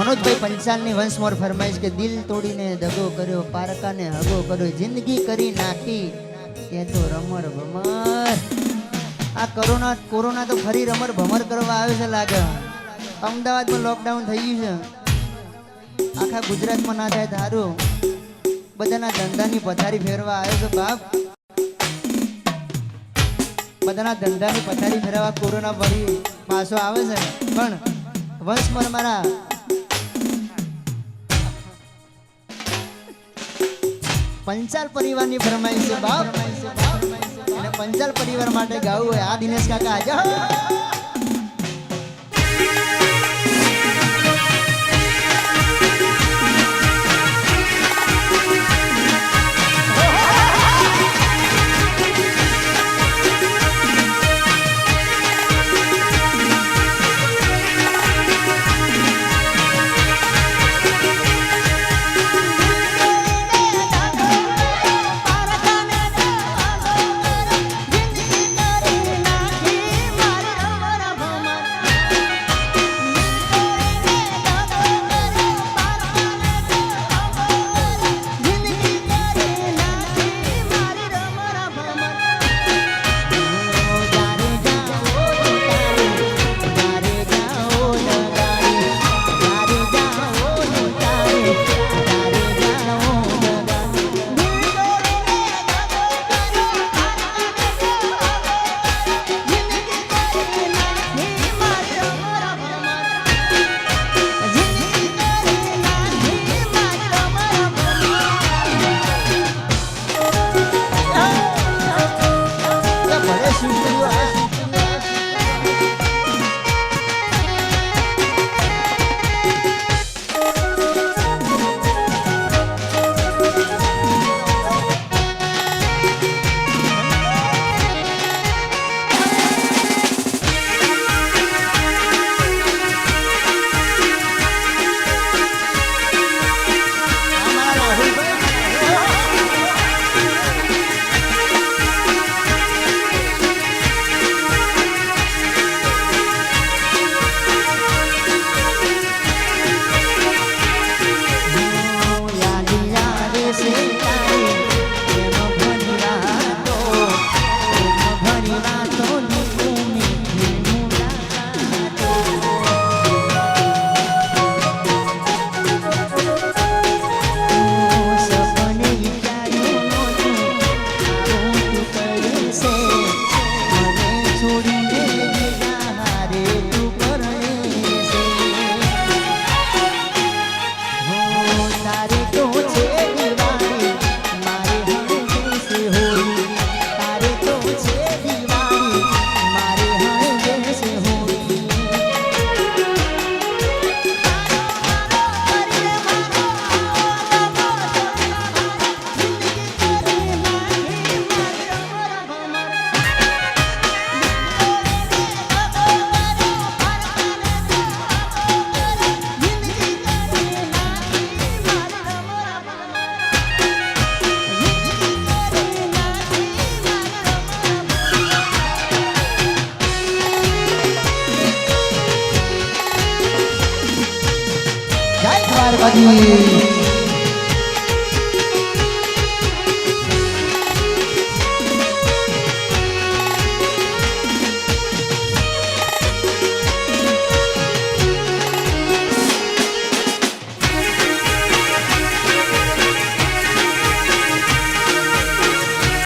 મનોજભાઈ પંચાલની વંશ મોર ફરમાઈશ કે દિલ તોડીને દગો કર્યો, પારકાને હગો કર્યો, જિંદગી કરી નાખી કે તો રમર ભમર. આ કોરોના તો ફરી રમર ભમર કરવા આવે છે લાગે. અમદાવાદમાં લોકડાઉન થઈ ગયું છે, આખા ગુજરાતમાં ના થાય ધારું. બધાના ધંધાની પથારી ફેરવા આવ્યો છે બાપ. બધાના ધંધાની પથારી ફેરવા કોરોના ફરી પાછો આવે છે. પણ વંશમર મારા પંચાલ પરિવારની ફરમાઈશ છે બાપ. અને પંચાલ પરિવાર માટે ગાવું હોય આ દિનેશ કાકા આજા. પાર્વતી